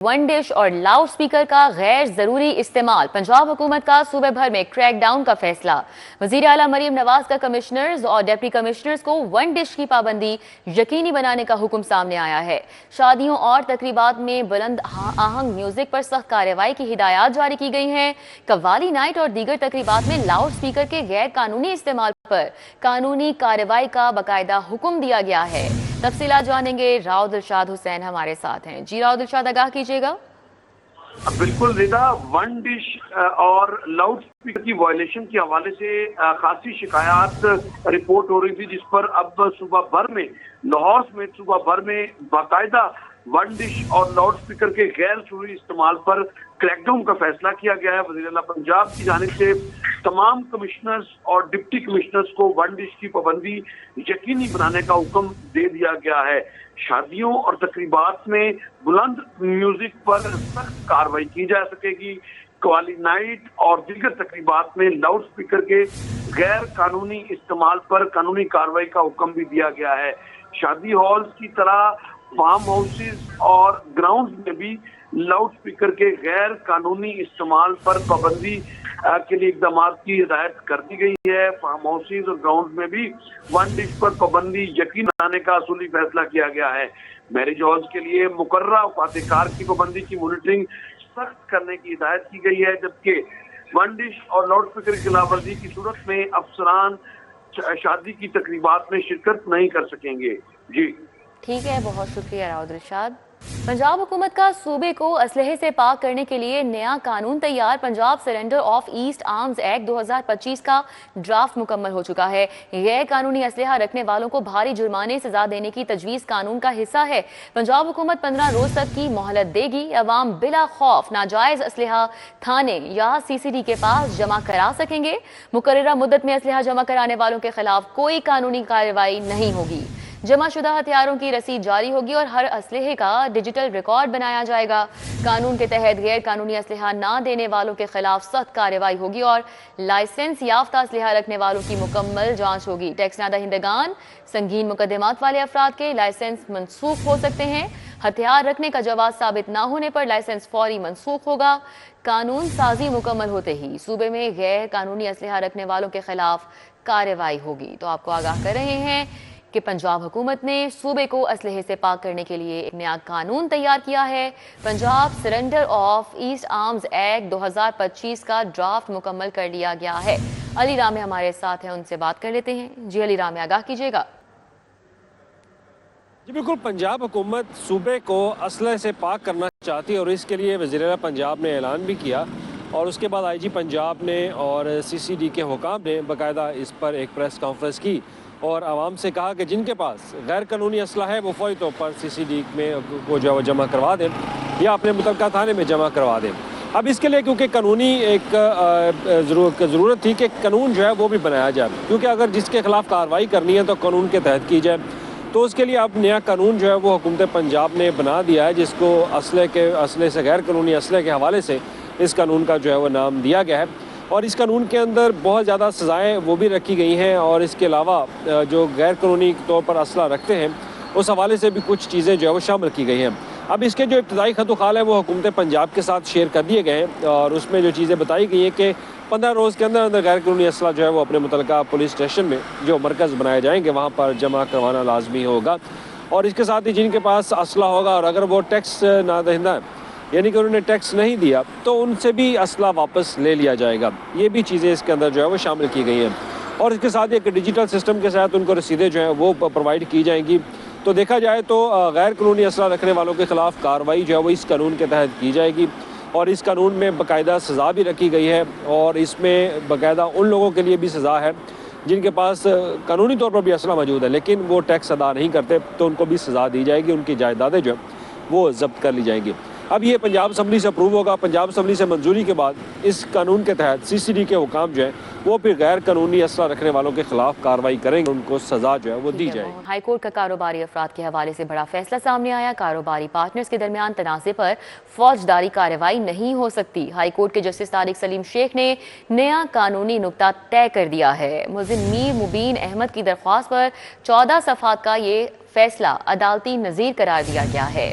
One dish اور loud speaker کا غیر ضروری استعمال، پنجاب حکومت کا صوبے بھر میں کریک ڈاؤن کا فیصلہ۔ وزیر اعلیٰ مریم نواز کا کمشنرز اور ڈپٹی کمشنرز کو ون ڈش کی پابندی یقینی بنانے کا حکم سامنے آیا ہے۔ شادیوں اور تقریبات میں بلند آہنگ میوزک پر سخت کارروائی کی ہدایات جاری کی گئی ہیں۔ قوالی نائٹ اور دیگر تقریبات میں لاؤڈ سپیکر کے غیر قانونی استعمال پر قانونی کارروائی کا باقاعدہ حکم دیا گیا ہے۔ تفصیلات جانیں گے، راؤ دلشاد حسین ہمارے ساتھ ہیں۔ جی راؤ دلشاد، آگاہ کیجیے گا۔ بالکل رضا، ون ڈش اور لاؤڈ سپیکر کی وائلیشن کے حوالے سے خاصی شکایات رپورٹ ہو رہی تھی، جس پر اب صوبہ بھر میں، لاہور سمیت صوبہ بھر میں باقاعدہ ون ڈش اور لاؤڈ سپیکر کے غیر ضروری استعمال پر کریک ڈاؤن کا فیصلہ کیا گیا ہے۔ وزیر اعلیٰ پنجاب کی جانب سے تمام کمشنرز اور ڈپٹی کمشنرز کو ون ڈش کی پابندی یقینی بنانے کا حکم دے دیا گیا ہے۔ شادیوں اور تقریبات میں بلند میوزک پر سخت کارروائی کی جا سکے گی۔ قوالی نائٹ اور دیگر تقریبات میں لاؤڈ سپیکر کے غیر قانونی استعمال پر قانونی کارروائی کا حکم بھی دیا گیا ہے۔ شادی ہالز کی طرح فارم ہاؤسز اور گراؤنڈز میں بھی لاؤڈ سپیکر کے غیر قانونی استعمال پر پابندی کے لیے اقدامات کی ہدایت کر دی گئی ہے۔ فارم ہاؤسز اور گراؤنڈز میں بھی ون ڈش پر پابندی یقین بنانے کا اصولی فیصلہ کیا گیا ہے۔ میرج ہالز کے لیے مقررہ اوقات کار کی پابندی کی مانیٹرنگ سخت کرنے کی ہدایت کی گئی ہے، جبکہ ون ڈش اور لاؤڈ سپیکر کی خلاف ورزی کی صورت میں افسران شادی کی تقریبات میں شرکت نہیں کر سکیں گے۔ جی ٹھیک ہے، بہت شکریہ راؤ دلشاد۔ پنجاب حکومت کا صوبے کو اسلحے سے پاک کرنے کے لیے نیا قانون تیار۔ Punjab surrender of illicit arms act 2025 کا ڈرافٹ مکمل ہو چکا ہے۔ غیر قانونی اسلحہ رکھنے والوں کو بھاری جرمانے سزا دینے کی تجویز قانون کا حصہ ہے۔ پنجاب حکومت 15 روز تک کی مہلت دے گی۔ عوام بلا خوف ناجائز اسلحہ تھانے یا CCD کے پاس جمع کرا سکیں گے۔ مقررہ مدت میں اسلحہ جمع کرانے والوں کے خلاف کوئی قانونی کارروائی نہیں ہوگی۔ جمع شدہ ہتھیاروں کی رسید جاری ہوگی اور ہر اسلحے کا ڈیجیٹل ریکارڈ بنایا جائے گا۔ قانون کے تحت غیر قانونی اسلحہ نہ دینے والوں کے خلاف سخت کارروائی ہوگی اور لائسنس یافتہ اسلحہ رکھنے والوں کی مکمل جانچ ہوگی۔ ٹیکس نہ دہندگان، سنگین مقدمات والے افراد کے لائسنس منسوخ ہو سکتے ہیں۔ ہتھیار رکھنے کا جواز ثابت نہ ہونے پر لائسنس فوری منسوخ ہوگا۔ قانون سازی مکمل ہوتے ہی صوبے میں غیر قانونی اسلحہ رکھنے والوں کے خلاف کارروائی ہوگی۔ تو آپ کو آگاہ کر رہے ہیں کہ پنجاب حکومت نے صوبے کو اسلحے سے پاک کرنے کے لیے ایک نیا قانون تیار کیا ہے۔ Punjab surrender of illicit arms act 2025 کا ڈرافٹ مکمل کر لیا گیا ہے۔ علی رام ہمارے ساتھ ہیں، ان سے بات کر لیتے ہیں۔ جی علی رام، آگاہ کیجیے گا۔ جی بالکل، پنجاب حکومت صوبے کو اسلحے سے پاک کرنا چاہتی ہے اور اس کے لیے وزیر اعلیٰ پنجاب نے اعلان بھی کیا، اور اس کے بعد IG پنجاب نے اور CCD کے حکام نے باقاعدہ اس پر ایک پریس کانفرنس کی اور عوام سے کہا کہ جن کے پاس غیر قانونی اسلحہ ہے وہ فوری طور پر CCD میں کو جو ہے وہ جمع کروا دیں یا اپنے متعلقہ تھانے میں جمع کروا دیں۔ اب اس کے لیے کیونکہ قانونی ایک ضرورت تھی کہ قانون جو ہے وہ بھی بنایا جائے، کیونکہ اگر جس کے خلاف کارروائی کرنی ہے تو قانون کے تحت کی جائے، تو اس کے لیے اب نیا قانون جو ہے وہ حکومت پنجاب نے بنا دیا ہے، جس کو اسلحے سے غیر قانونی اسلحے کے حوالے سے اس قانون کا جو ہے وہ نام دیا گیا ہے۔ اور اس قانون کے اندر بہت زیادہ سزائیں وہ بھی رکھی گئی ہیں، اور اس کے علاوہ جو غیر قانونی طور پر اسلحہ رکھتے ہیں اس حوالے سے بھی کچھ چیزیں جو ہے وہ شامل کی گئی ہیں۔ اب اس کے جو ابتدائی خط و خال ہیں وہ حکومت پنجاب کے ساتھ شیئر کر دیے گئے ہیں، اور اس میں جو چیزیں بتائی گئی ہیں کہ 15 روز کے اندر غیر قانونی اسلحہ جو ہے وہ اپنے متعلقہ پولیس اسٹیشن میں جو مرکز بنائے جائیں گے وہاں پر جمع کروانا لازمی ہوگا، اور اس کے ساتھ ہی جن کے پاس اسلحہ ہوگا اور اگر وہ ٹیکس نہ دہندہ ہیں یعنی کہ انہوں نے ٹیکس نہیں دیا تو ان سے بھی اسلحہ واپس لے لیا جائے گا۔ یہ بھی چیزیں اس کے اندر جو ہے وہ شامل کی گئی ہیں، اور اس کے ساتھ ایک ڈیجیٹل سسٹم کے ساتھ ان کو رسیدیں جو ہیں وہ پرووائڈ کی جائیں گی۔ تو دیکھا جائے تو غیر قانونی اسلحہ رکھنے والوں کے خلاف کارروائی جو ہے وہ اس قانون کے تحت کی جائے گی، اور اس قانون میں باقاعدہ سزا بھی رکھی گئی ہے، اور اس میں باقاعدہ ان لوگوں کے لیے بھی سزا ہے جن کے پاس قانونی طور پر بھی اسلحہ موجود ہے لیکن وہ ٹیکس ادا نہیں کرتے، تو ان کو بھی سزا دی جائے گی، ان کی جائیدادیں جو ہیں وہ ضبط کر لی جائیں گی۔ اب یہ پنجاب اسمبلی سے اپروو ہوگا، پنجاب اسمبلی سے منظوری کے بعد اس قانون کے تحت CCD کے حکام جو ہیں وہ پھر غیر قانونی اسلحہ رکھنے والوں کے خلاف کارروائی کریں گے، ان کو سزا جو ہے وہ دی جائے گی۔ ہائی کورٹ کا کاروباری افراد کے حوالے سے بڑا فیصلہ سامنے آیا۔ کاروباری پارٹنرز کے درمیان تنازع پر فوجداری کارروائی نہیں ہو سکتی۔ ہائی کورٹ کے جسٹس طارق سلیم شیخ نے نیا قانونی نقطہ طے کر دیا ہے۔ ملزم میر مبین احمد کی درخواست پر 14 صفحات کا یہ فیصلہ عدالتی نظیر قرار دیا گیا ہے۔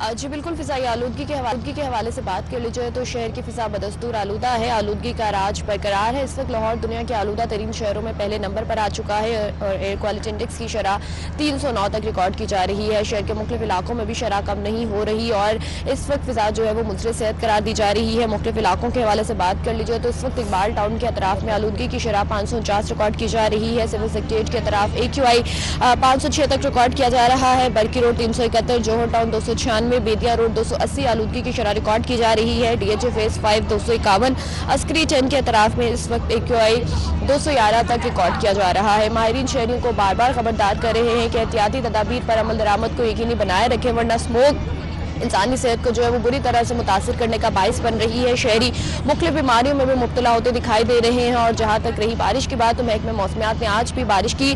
جی بالکل، فضائی آلودگی کے حوالے سے بات کر لی جائے تو شہر کی فضا بدستور آلودہ ہے، آلودگی کا راج برقرار ہے۔ اس وقت لاہور دنیا کے آلودہ ترین شہروں میں پہلے نمبر پر آ چکا ہے اور ایئر کوالٹی انڈیکس کی شرح 309 تک ریکارڈ کی جا رہی ہے۔ شہر کے مختلف علاقوں میں بھی شرح کم نہیں ہو رہی اور اس وقت فضا جو ہے وہ مضر صحت قرار دی جا رہی ہے۔ مختلف علاقوں کے حوالے سے بات کر لی جائے تو اس وقت اقبال ٹاؤن کے اطراف میں آلودگی کی شرح 549 ریکارڈ کی جا رہی ہے۔ سول سیکریٹریٹ کے اطراف AQI 506 تک ریکارڈ کیا جا رہا ہے۔ برکی روڈ 371، جوہر ٹاؤن 296، بیدیا روڈ 280 آلودگی کی شرح ریکارڈ کی جا رہی ہے۔ DHA فیس 5 251، عسکری 10 کے اطراف میں اس وقت AQI 211 تک ریکارڈ کیا جا رہا ہے۔ ماہرین شہریوں کو بار بار خبردار کر رہے ہیں کہ احتیاطی تدابیر پر عمل درآمد کو یقینی بنائے رکھیں، ورنہ اسموک انسانی صحت کو جو ہے وہ بری طرح سے متاثر کرنے کا باعث بن رہی ہے۔ شہری مختلف بیماریوں میں بھی مبتلا ہوتے دکھائی دے رہے ہیں اور جہاں تک رہی بارش کی بات تو محکمہ موسمیات نے آج بھی بارش کی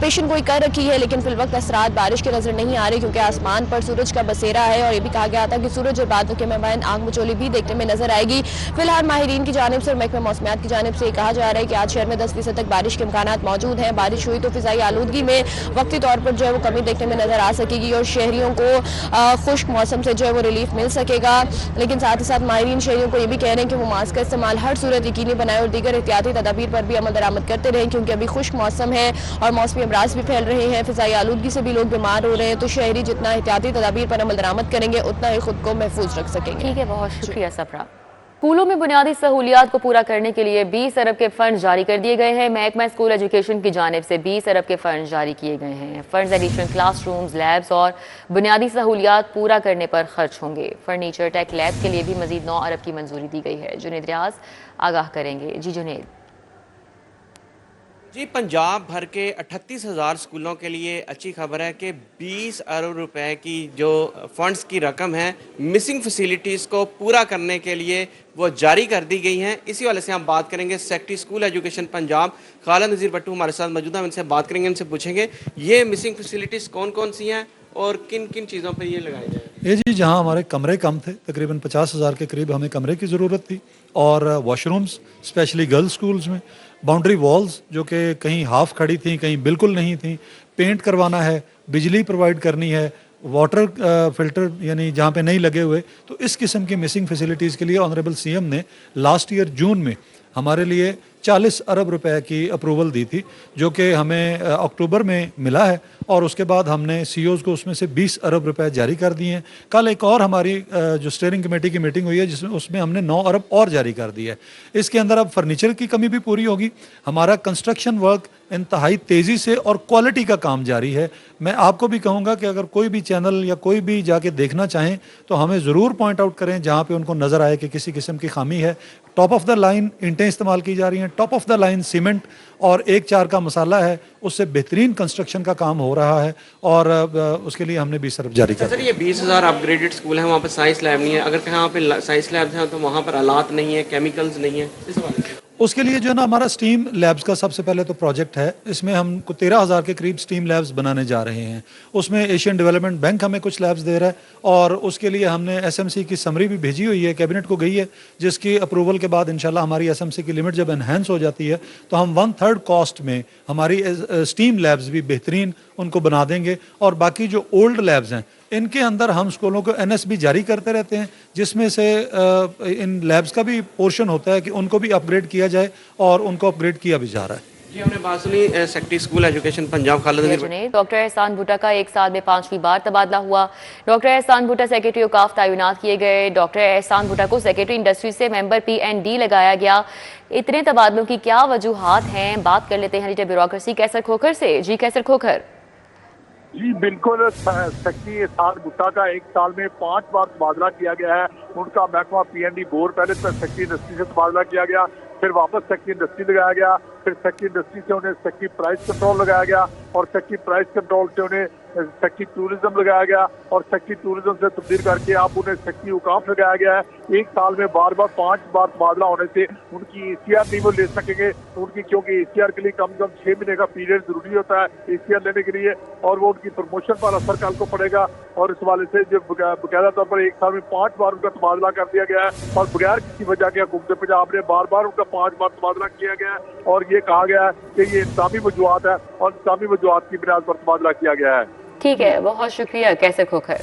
پیشن گوئی کر رکھی ہے، لیکن فی الوقت اثرات بارش کے نظر نہیں آ رہے کیونکہ آسمان پر سورج کا بسیرا ہے اور یہ بھی کہا گیا تھا کہ سورج اور بادلوں کے مابین آنکھ مچولی بھی دیکھنے میں نظر آئے گی۔ فی الحال ماہرین کی جانب سے اور محکمہ موسمیات کی جانب سے یہ کہا جا رہا ہے کہ آج شہر میں 10% تک بارش کے امکانات موجود ہیں۔ بارش ہوئی تو فضائی آلودگی میں وقتی طور پر جو ہے وہ کمی دیکھنے میں نظر آ سکے گی اور شہریوں کو خشک موسم سے جو ہے وہ ریلیف مل سکے گا، لیکن ساتھ ہی ساتھ ماہرین شہریوں کو یہ بھی کہہ رہے ہیں کہ وہ ماسک کا استعمال ہر صورت یقینی بنائے اور دیگر احتیاطی تدابیر پر بھی عمل درآمد کرتے رہیں کیونکہ ابھی خشک موسم ہے اور موسمی امراض بھی پھیل رہے ہیں، فضائی آلودگی سے بھی لوگ بیمار ہو رہے ہیں، تو شہری جتنا احتیاطی تدابیر پر عمل درآمد کریں گے اتنا ہی خود کو محفوظ رکھ سکیں گے۔ ٹھیک ہے، بہت شکریہ سفرا۔ اسکولوں میں بنیادی سہولیات کو پورا کرنے کے لیے 20 ارب کے فنڈ جاری کر دیے گئے ہیں۔ محکمہ اسکول ایجوکیشن کی جانب سے 20 ارب کے فنڈ جاری کیے گئے ہیں۔ Funds additional class rooms, labs اور بنیادی سہولیات پورا کرنے پر خرچ ہوں گے۔ فرنیچر ٹیک لیب کے لیے بھی مزید 9 ارب کی منظوری دی گئی ہے۔ جنید ریاض آگاہ کریں گے۔ جی جنید۔ جی، پنجاب بھر کے 38,000 اسکولوں کے لیے اچھی خبر ہے کہ 20 ارب روپے کی جو فنڈز کی رقم ہے مسنگ فیسیلیٹیز کو پورا کرنے کے لیے وہ جاری کر دی گئی ہیں۔ اسی والے سے ہم بات کریں گے سیکٹری اسکول ایجوکیشن پنجاب خالد نذیر بٹو ہمارے ساتھ موجود ہیں، ہم ان سے بات کریں گے، ان سے پوچھیں گے یہ مسنگ فیسیلیٹیز کون کون سی ہیں اور کن کن چیزوں پہ یہ لگائے جائیں۔ جی، جہاں ہمارے کمرے کم تھے، تقریباً 50,000 کے قریب ہمیں کمرے کی ضرورت تھی اور wash rooms specially girls schools میں، باؤنڈری والز جو کہ کہیں ہاف کھڑی تھیں کہیں بالکل نہیں تھیں، پینٹ کروانا ہے، بجلی پرووائڈ کرنی ہے، واٹر فلٹر یعنی جہاں پہ نہیں لگے ہوئے، تو اس قسم کی مسنگ فیسیلیٹیز کے لیے آنریبل CM نے لاسٹ ایئر جون میں ہمارے لیے 40 ارب روپے کی اپروول دی تھی، جو کہ ہمیں اکتوبر میں ملا ہے اور اس کے بعد ہم نے CEOs کو اس میں سے 20 ارب روپے جاری کر دیے ہیں۔ کل ایک اور ہماری جو اسٹیئرنگ کمیٹی کی میٹنگ ہوئی ہے اس میں ہم نے 9 ارب اور جاری کر دی ہے۔ اس کے اندر اب فرنیچر کی کمی بھی پوری ہوگی۔ ہمارا کنسٹرکشن ورک انتہائی تیزی سے اور کوالٹی کا کام جاری ہے۔ میں آپ کو بھی کہوں گا کہ اگر کوئی بھی چینل یا کوئی بھی جا کے دیکھنا چاہیں تو ہمیں ضرور پوائنٹ آؤٹ کریں جہاں پہ ان کو نظر آئے کہ کسی قسم کی خامی ہے۔ ٹاپ آف دا لائن اینٹیں استعمال کی جا رہی ہیں، top of the line cement اور 1/4 کا مسالہ ہے، اس سے بہترین کنسٹرکشن کا کام ہو رہا ہے اور اس کے لیے ہم نے 20 ارب جاری کر سر، یہ 20,000 اپ گریڈڈ اسکول ہیں، وہاں پہ سائنس لیب نہیں ہے، اگر کہیں پہ سائنس لیبز ہیں تو وہاں پر آلات نہیں ہیں، کیمیکلز نہیں ہیں، اس حوالے سے اس کے لیے جو ہے نا ہمارا اسٹیم لیبز کا سب سے پہلے تو پروجیکٹ ہے، اس میں ہم کو 13,000 کے قریب اسٹیم لیبز بنانے جا رہے ہیں۔ اس میں ایشین ڈیولپمنٹ بینک ہمیں کچھ لیبز دے رہا ہے اور اس کے لیے ہم نے SMC کی سمری بھی بھیجی ہوئی ہے، کیبنٹ کو گئی ہے، جس کی اپروول کے بعد انشاءاللہ ہماری SMC کی لمٹ جب انہینس ہو جاتی ہے تو ہم 1/3 کاسٹ میں ہماری اسٹیم لیبز بھی بہترین ان کو بنا دیں گے اور باقی جو اولڈ لیبز ہیں ان کے اندر ہم اسکولوں کو NSB جاری کرتے رہتے ہیں، جس میں سے ان لیبز کا بھی پورشن ہوتا ہے کہ ان کو بھی اپ گریڈ کیا جائے اور ان کو اپ گریڈ کیا بھی جا رہا ہے۔ جی، ہم نے بات سنی سیکٹری اسکول ایجوکیشن پنجاب خالد نذیر۔ ڈاکٹر احسان بھٹا کا 1 سال میں 5ویں بار تبادلہ ہوا۔ ڈاکٹر احسان بھٹا سیکرٹری اوقاف تعینات کیے گئے۔ ڈاکٹر احسان بھٹا کو سیکرٹری انڈسٹری سے ممبر PND لگایا گیا۔ اتنے تبادلوں کی کیا وجوہات ہیں؟ بات کر لیتے ہیں لیڈر بیوروکریسی کیسر کھوکھر سے۔ جی کیسر کھوکھر۔ جی بالکل، سیکرٹری احسان بھٹا کا 1 سال میں 5 بار تبادلہ کیا گیا ہے۔ ان کا محکمہ PND بورڈ پہلے سیکرٹری انڈسٹری سے تبادلہ کیا گیا، پھر واپس سیکرٹری انڈسٹری لگایا گیا، پھر سیکرٹری انڈسٹری سے انہیں سیکرٹری پرائز کنٹرول لگایا گیا اور سیکرٹری پرائز کنٹرول سے انہیں سیکرٹری ٹورزم لگایا گیا اور سیکرٹری ٹورزم سے تبدیل کر کے آپ انہیں سیکرٹری اوقاف لگایا گیا ہے۔ 1 سال میں بار بار 5 بار تبادلہ ہونے سے ان کی ACR نہیں وہ لے سکیں گے ان کی، کیونکہ ACR کے لیے کم از کم 6 مہینے کا پیریڈ ضروری ہوتا ہے ACR لینے کے لیے اور وہ ان کی پروموشن پر اثر کل کو پڑے گا اور اس حوالے سے جو باقاعدہ طور پر 1 سال میں 5 بار ان کا تبادلہ کر دیا گیا ہے اور بغیر کسی وجہ کے حکومت پنجاب نے بار بار ان کا 5 بار تبادلہ کیا گیا ہے اور یہ کہا گیا ہے کہ یہ انتظامی وجوہات ہے اور انتظامی وجوہات کی بنیاد پر تبادلہ کیا گیا ہے۔ ٹھیک ہے، بہت شکریہ کیسر کھوکھر۔